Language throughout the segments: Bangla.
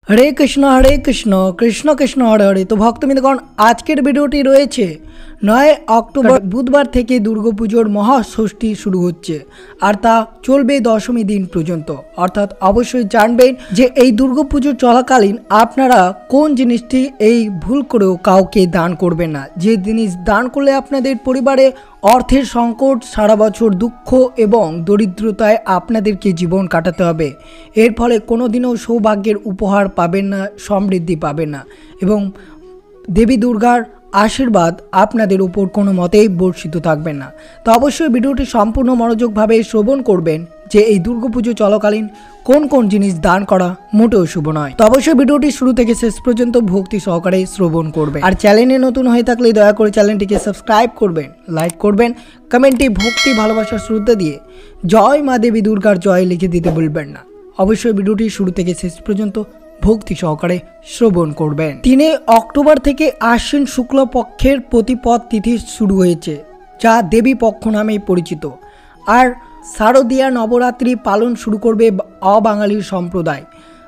हरे कृष्ण कृष्ण कृष्ण हरे हरे। तो भक्तबृंदगण आजकेर भिडियोटी रयेछे 9 अक्टोबर बुधवार थेके दुर्गापुजोर महाषष्ठी शुरू होच्छे और ता चलबे दशमी दिन पर्यन्त। अर्थात अवश्य जानबेन जे एई दुर्गापुजो चलाकालीन आपनारा कोन जिनिसटी एई भूल करेओ काउके दान करबेन ना। जे जिनिस दान करले आपनादेर परिवारे अर्थेर संकट सारा बछर दुःख एवं दरिद्रताय आपनादेरके जीवन काटाते हबे। एर फले कोनोदिनও सौभाग्येर उपहार पाबेन ना, समृद्धि पाबेन ना एवं देवी दुर्गार आशीर्वाद आपनादेर ऊपर कोनो मतेई बर्षित थाकबे ना। तो अवश्य भिडियोटी सम्पूर्ण मनोयोग भावे श्रवण करबेन जे एई दुर्गापुजो चलाकालीन कोन कोन जिनिस दान करा मोटेও शुभ नय। तो अवश्य भिडियोटी शुरू थेके शेष पर्यन्त भक्ति सहकारे श्रवण करबेन। और चैनेले नतुन हये थाकले दया करे चैनेलटिके सबस्क्राइब करबेन, लाइक करबेन, कमेंटे भक्ति भालोबासा श्रद्धा दिए जय मा देवी दुर्गार जय लिखे दिते भुलबेन ना। अवश्य भिडियोटी शुरू थेके शेष पर्यन्त भक्ति सहकारे श्रवण करबेन। 3 अक्टोबर थेके आश्विन शुक्ल पक्षेर प्रतिपद तिथि शुरू हयेछे जा देवी पक्ष नामे परिचित। और शारदीया नवरात्रि पालन शुरू करबे अबांगाली सम्प्रदाय।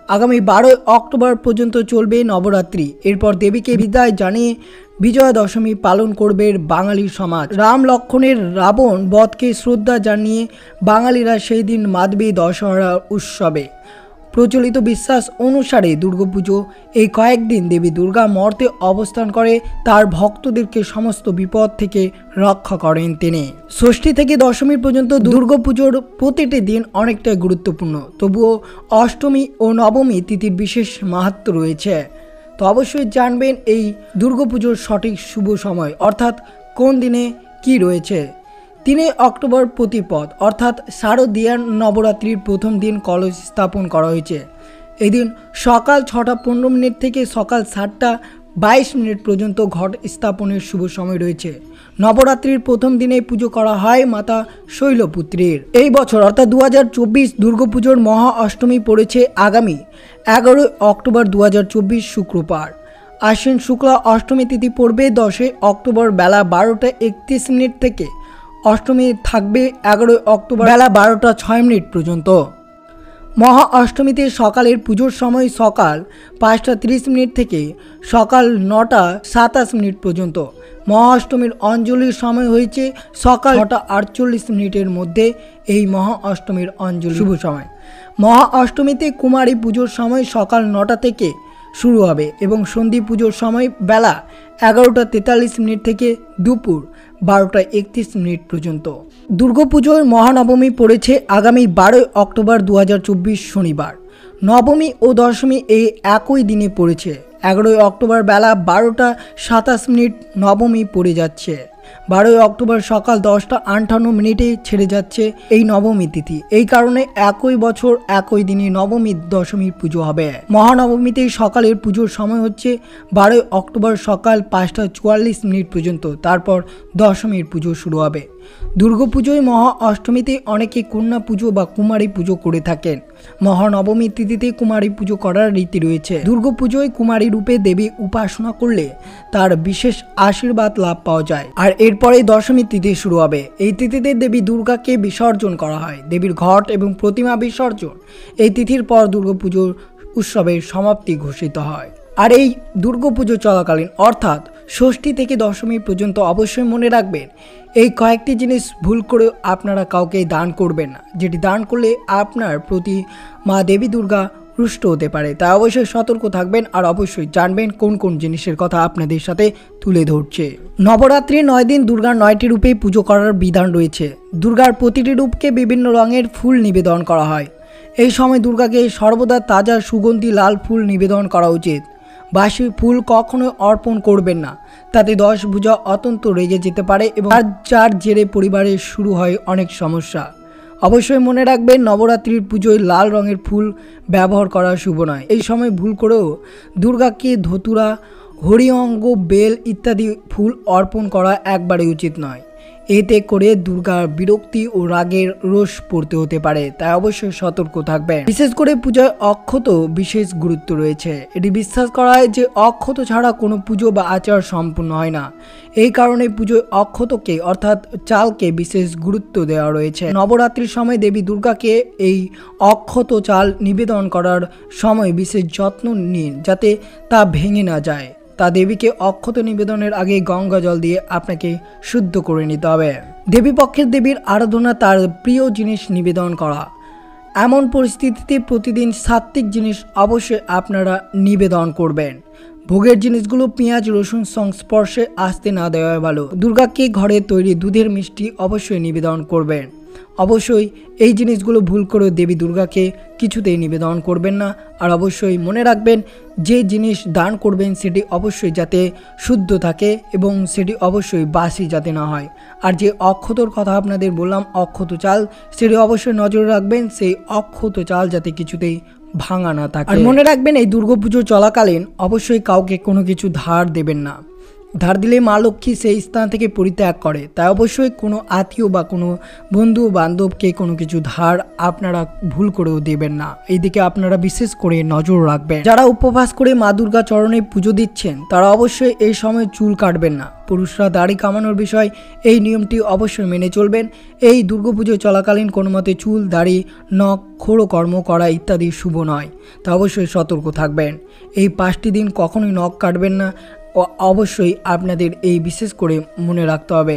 आगामी 12 अक्टोबर पर्यन्त चलबे नवरात्रि। एरपर देवीके विदाय जानिए विजया दशमी पालन करबे बांगाली समाज। राम लक्ष्मणेर रावण बधके श्रद्धा जानिए बांगालीरा सेई दिन मातबे दशहरा उत्सवे। प्रचलित विश्वास अनुसारे दुर्गापुजो এই কয়েকদিন देवी दुर्गा मर्ते अवस्थान करे तार भक्तदेरके समस्त विपद थेके रक्षा करें तिनि। षष्ठी थेके दशमी पर्यन्त दुर्गापुजोर प्रतिटी दिन अनेकटाई गुरुत्वपूर्ण। तबुओ अष्टमी और नवमी तिथिर विशेष माहात्म्य रयेछे। तो अवश्य जानबेन এই दुर्गापुजोर सठिक शुभ समय अर्थात कोन दिने कि रयेछे। 3 अक्टोबर प्रतिपद अर्थात शारदीया नवरात्रिर प्रथम दिन कलश स्थापन करा हयेछे। এই दिन सकाल 6টা 15 मिनट থেকে सकाल 7টা 22 मिनट पर्यन्त घट स्थापनेर शुभ समय रयेछे। नवरात्रिर प्रथम दिने पुजो करा हय माता शैलपुत्रीर। এই বছর অর্থাৎ 2024 দুর্গাপুজোর মহা অষ্টমী পড়েছে আগামী 11 अक्टोबर 2024 शुक्रवार। आश्विन शुक्ला अष्टमी तिथि पड़বে 10 अक्टोबर बेला 12টা 31 मिनट থেকে। अष्टमी থাকবে 11 अक्टोबर बेला 12টা 6 मिनट पर्यन्त। महा अष्टमीते सकालेर पुजोर समय सकाल 5টা 30 मिनट থেকে सकाल 9টা 27 मिनट पर्यन्त। महा अष्टमीर अंजलिर समय हয়েছে सकाल 6টা 48 मिनिटेर मध्य। এই महा अष्टमीर अंजलि शुभ समय। महा अष्टमीते कुमारी पुजोर समय सकाल 9টা থেকে शुरू হবে এবং সন্ধি পুজোর समय বেলা 11টা 43 मिनट থেকে দুপুর 12টা 31 मिनट पर्यन्त। दुर्गापुजोर महानवमी पड़ेছে आगामी 12 अक्टोबर 2024 शनिवार। नवमी और दशमी এই একই দিনে পড়েছে। 11 अक्टोबर बेला 12টা 27 मिनट नवमी पड़े যাচ্ছে। 12 अक्टोबर सकाल 10টা 58 मिनिटे ছেড়ে যাচ্ছে এই নবমী তিথি। এই কারণে একই বছর একই দিনে নবমী দশমী পুজো হবে। মহানবমীতে সকালের পুজোর সময় হচ্ছে 12 अक्टोबर সকাল 5টা 44 মিনিট পর্যন্ত। তারপর দশমীর পুজো শুরু হবে। দুর্গাপুজোয় মহা অষ্টমীতে অনেকে কন্যা পুজো বা কুমারী পুজো করে থাকেন। মহানবমী তিথিতে কুমারী পুজো করার রীতি রয়েছে। দুর্গাপুজোয় কুমারী রূপে দেবী উপাসনা করলে তার বিশেষ আশীর্বাদ লাভ পাওয়া যায়। আর এরপরে দশমী তিথি শুরু হবে। এই তিথিতে দেবী দুর্গাকে বিসর্জন করা হয়। দেবীর ঘট এবং প্রতিমা বিসর্জন এই তিথির পর দুর্গাপুজোর উৎসবের সমাপ্তি ঘোষিত হয়। আর এই দুর্গাপুজো চলাকালীন অর্থাৎ ষষ্ঠী থেকে দশমী পর্যন্ত অবশ্যই মনে রাখবেন এই কয়েকটি জিনিস ভুল করে আপনারা কাউকে দান করবেন না, যেটি দান করলে আপনার প্রতি মা দেবী দুর্গা রুষ্ট হতে পারে। তাই অবশ্যই সতর্ক থাকবেন আর অবশ্যই জানবেন কোন কোন জিনিসের কথা আপনাদের সাথে তুলে ধরছে। নবরাত্রির 9 দিন দুর্গার 9টি রূপে পুজো করার বিধান রয়েছে। দুর্গার প্রতিটি রূপকে বিভিন্ন রঙের ফুল নিবেদন করা হয়। এই সময় দুর্গাকে সর্বদা তাজা সুগন্ধি লাল ফুল নিবেদন করা উচিত। বাসি ফুল কখনো অর্পণ করবেন না, তাতে 10 ভুজা অত্যন্ত রেগে যেতে পারে এবং যার জেরে পরিবারে শুরু হয় অনেক সমস্যা। অবশ্যই মনে রাখবেন নবরাত্রির পুজোয় লাল রঙের ফুল ব্যবহার করা শুভ নয়। এই সময় ভুল করেও দুর্গাকে ধতুরা, হরিঅঙ্গ, বেল ইত্যাদি ফুল অর্পণ করা একবারে উচিত নয়। এতে করে দুর্গার বিরক্তি ও রাগের রোষ পড়তে হতে পারে, তাই অবশ্যই সতর্ক থাকবেন। বিশেষ করে পূজায় অক্ষত বিশেষ গুরুত্ব রয়েছে। এটি বিশ্বাস করা হয় যে অক্ষত ছাড়া কোনো পুজো বা আচার সম্পূর্ণ হয় না। এই কারণে পুজোয় অক্ষতকে অর্থাৎ চালকে বিশেষ গুরুত্ব দেওয়া রয়েছে। নবরাত্রির সময় দেবী দুর্গাকে এই অক্ষত চাল নিবেদন করার সময় বিশেষ যত্ন নিন যাতে তা ভেঙে না যায়। তা দেবীকে অক্ষত নিবেদনের আগে গঙ্গা জল দিয়ে আপনাকে শুদ্ধ করে নিতে হবে। দেবী পক্ষের দেবীর আরাধনা তার প্রিয় জিনিস নিবেদন করা। এমন পরিস্থিতিতে প্রতিদিন সাত্ত্বিক জিনিস অবশ্যই আপনারা নিবেদন করবেন। ভোগের জিনিসগুলো পেঁয়াজ রসুন সংস্পর্শে আসতে না দেওয়াই ভালো। দুর্গাকে ঘরে তৈরি দুধের মিষ্টি অবশ্যই নিবেদন করবেন। অবশ্যই এই জিনিসগুলো ভুল করে দেবী দুর্গাকে কিছুতেই নিবেদন করবেন না। আর অবশ্যই মনে রাখবেন যে জিনিস দান করবেন সেটি অবশ্যই যাতে শুদ্ধ থাকে এবং সেটি অবশ্যই বাসি যাতে না হয়। আর যে অক্ষতর কথা আপনাদের বললাম অক্ষত চাল, সেটি অবশ্যই নজরে রাখবেন সেই অক্ষত চাল যাতে কিছুতেই ভাঙা না থাকে। আর মনে রাখবেন এই দুর্গাপুজো চলাকালীন অবশ্যই কাউকে কোনো কিছু ধার দেবেন না। ধার দিলে মা লক্ষ্মী সেই স্থান থেকে পরিত্যাগ করে, তাই অবশ্যই কোনো আত্মীয় বা কোনো বন্ধু বান্ধবকে কোনো কিছু ধার আপনারা ভুল করেও দেবেন না। এইদিকে আপনারা বিশেষ করে নজর রাখবেন। যারা উপবাস করে মা দুর্গা চরণে পুজো দিচ্ছেন তারা অবশ্যই এই সময় চুল কাটবেন না। পুরুষরা দাড়ি কামানোর বিষয় এই নিয়মটি অবশ্যই মেনে চলবেন। এই দুর্গাপুজো চলাকালীন কোনো মতে চুল দাড়ি নখ খোড়কর্ম করা ইত্যাদি শুভ নয়, তা অবশ্যই সতর্ক থাকবেন। এই 5টি দিন কখনোই নখ কাটবেন না। অবশ্যই আপনাদের এই বিশেষ করে মনে রাখতে হবে।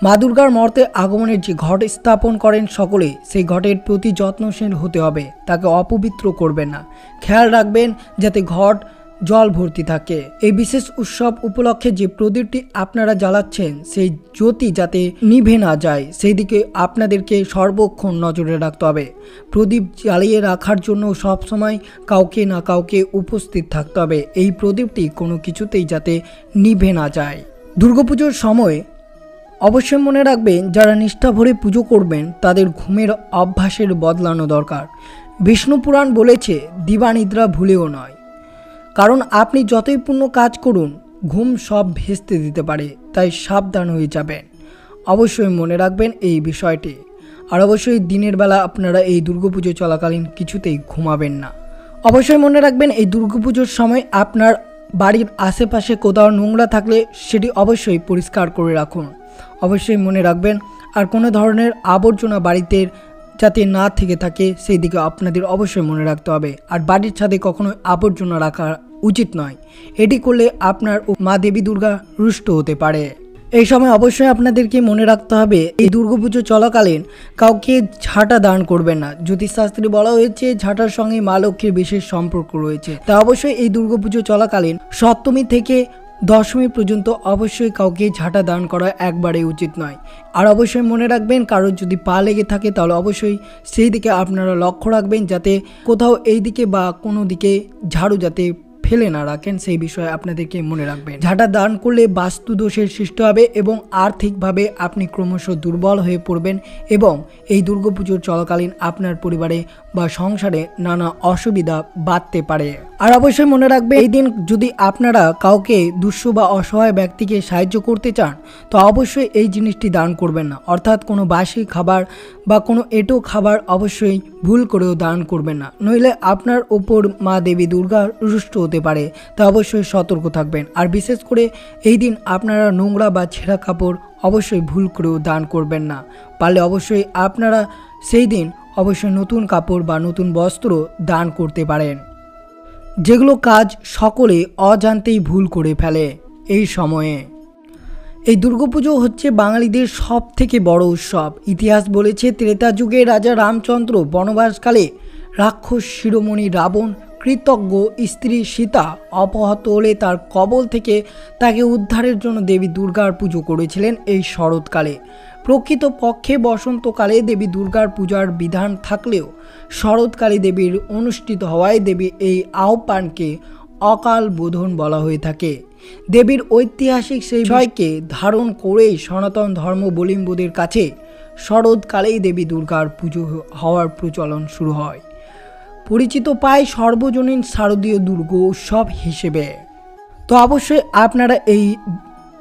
মা দুর্গার মর্তে আগমনের যে ঘট স্থাপন করেন সকলে, সেই ঘটের প্রতি যত্নশীল হতে হবে। তাকে অপবিত্র করবেন না। খেয়াল রাখবেন যাতে ঘট জল ভর্তি থাকে। এই বিশেষ উৎসব উপলক্ষে যে প্রদীপটি আপনারা জ্বালাচ্ছেন সেই জ্যোতি যাতে নিভে না যায় সেই দিকে আপনাদেরকে সর্বক্ষণ নজরে রাখতে হবে। প্রদীপ জ্বালিয়ে রাখার জন্য সবসময় কাউকে না কাউকে উপস্থিত থাকতে হবে। এই প্রদীপটি কোনো কিছুতেই যাতে নিভে না যায়। দুর্গাপুজোর সময় অবশ্যই মনে রাখবেন যারা নিষ্ঠা ভরে পুজো করবেন তাদের ঘুমের অভ্যাসের বদলানো দরকার। বিষ্ণু পুরাণ বলেছে দিবানিদ্রা ভুলেও নয়, কারণ আপনি যতই পূর্ণ কাজ করুন ঘুম সব ভেস্তে দিতে পারে, তাই সাবধান হয়ে যাবেন। অবশ্যই মনে রাখবেন এই বিষয়টি। আর অবশ্যই দিনের বেলা আপনারা এই দুর্গাপুজো চলাকালীন কিছুতেই ঘুমাবেন না। অবশ্যই মনে রাখবেন এই দুর্গাপুজোর সময় আপনার বাড়ির আশেপাশে কোথাও নোংরা থাকলে সেটি অবশ্যই পরিষ্কার করে রাখুন। অবশ্যই মনে রাখবেন আর কোনো ধরনের আবর্জনা বাড়িতে যাতে না থেকে থাকে সেই দিকে আপনাদের অবশ্যই মনে রাখতে হবে। আর বাড়ির ছাদে কখনো আবর্জনা রাখা উচিত নয়। এটি করলে আপনার মা দেবী দুর্গা রুষ্ট হতে পারে। এই সময় অবশ্যই আপনাদেরকে মনে রাখতে হবে এই দুর্গাপুজো চলাকালীন কাউকে ঝাঁটা দান করবেন না। জ্যোতিষশাস্ত্রে বলা হয়েছে ঝাঁটার সঙ্গে মা লক্ষ্মীর বিশেষ সম্পর্ক রয়েছে, তা অবশ্যই এই দুর্গাপুজো চলাকালীন সপ্তমী থেকে দশমী পর্যন্ত অবশ্যই কাউকে ঝাঁটা দান করা একবারেই উচিত নয়। আর অবশ্যই মনে রাখবেন কারোর যদি পা লেগে থাকে তাহলে অবশ্যই সেই দিকে আপনারা লক্ষ্য রাখবেন যাতে কোথাও এই দিকে বা কোনো দিকে ঝাড়ু যাতে ফেলে না রাখেন, সেই বিষয়ে আপনাদেরকে মনে রাখবেন। ঝাঁটা দান করলে বাস্তু দোষের সৃষ্টি হবে এবং আর্থিকভাবে আপনি ক্রমশ দুর্বল হয়ে পড়বেন এবং এই দুর্গাপুজোর চলাকালীন আপনার পরিবারে বা সংসারে নানা অসুবিধা বাড়তে পারে। আর অবশ্যই মনে রাখবে এই দিন যদি আপনারা কাউকে দুঃস্থ বা অসহায় ব্যক্তিকে সাহায্য করতে চান তো অবশ্যই এই জিনিসটি দান করবেন না। অর্থাৎ কোনো বাসি খাবার বা কোনো এঁটো খাবার অবশ্যই ভুল করেও দান করবেন না, নইলে আপনার ওপর মা দেবী দুর্গা রুষ্ট হতে পারে, তা অবশ্যই সতর্ক থাকবেন। আর বিশেষ করে এই দিন আপনারা নোংরা বা ছেঁড়া কাপড় অবশ্যই ভুল করেও দান করবেন না। পারলে অবশ্যই আপনারা সেই দিন অবশ্যই নতুন কাপড় বা নতুন বস্ত্র দান করতে পারেন, যেগুলো কাজ সকলে অজান্তেই ভুল করে ফেলে। এই সময়ে এই দুর্গাপুজো হচ্ছে বাঙালিদের সব থেকে বড় উৎসব। ইতিহাস বলেছে ত্রেতা যুগে রাজা রামচন্দ্র বনবাসকালে রাক্ষস শিরোমণি রাবণ কৃতজ্ঞ স্ত্রী সীতা অপহত হলে তার কবল থেকে তাকে উদ্ধারের জন্য দেবী দুর্গার পুজো করেছিলেন এই শরৎকালে। প্রকৃতপক্ষে বসন্তকালে দেবী দুর্গার পূজার বিধান থাকলেও শরৎকালে দেবীর অনুষ্ঠিত হওয়ায় দেবী এই আহ্বানকে অকাল বোধন বলা হয়ে থাকে। দেবীর ঐতিহাসিক সেই বিষয়কে ধারণ করেই সনাতন ধর্মাবলম্বীদের কাছে শরৎকালেই দেবী দুর্গার পুজো হওয়ার প্রচলন শুরু হয়, পরিচিত পায় সর্বজনীন শারদীয় দুর্গা উৎসব হিসেবে। তো অবশ্যই আপনারা এই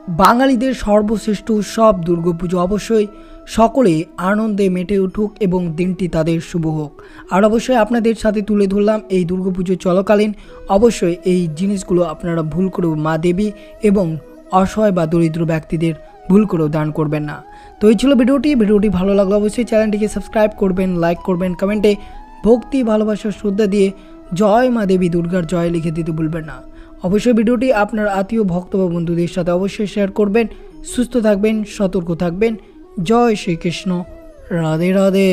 বাঙালিদের সর্বশ্রেষ্ঠ উৎসব দুর্গাপুজো। অবশ্যই সকলে আনন্দে মেতে উঠুক এবং দিনটি তাদের শুভ হোক। আর অবশ্যই আপনাদের সাথে তুলে ধরলাম এই দুর্গাপুজো চলাকালীন অবশ্যই এই জিনিসগুলো আপনারা ভুল করেও মা দেবী এবং অসহায় বা দরিদ্র ব্যক্তিদের ভুল করেও দান করবেন না। তো এই ছিল ভিডিওটি ভালো লাগলে অবশ্যই চ্যানেলটিকে সাবস্ক্রাইব করবেন, লাইক করবেন, কমেন্টে ভক্তি ভালোবাসা শ্রদ্ধা দিয়ে জয় মা দেবী দুর্গার জয় লিখে দিতে ভুলবেন না। অবশ্যই ভিডিওটি আপনার আত্মীয় ভক্ত বা বন্ধুদের সাথে অবশ্যই শেয়ার করবেন। সুস্থ থাকবেন, সতর্ক থাকবেন। জয় শ্রীকৃষ্ণ, রাধে রাধে।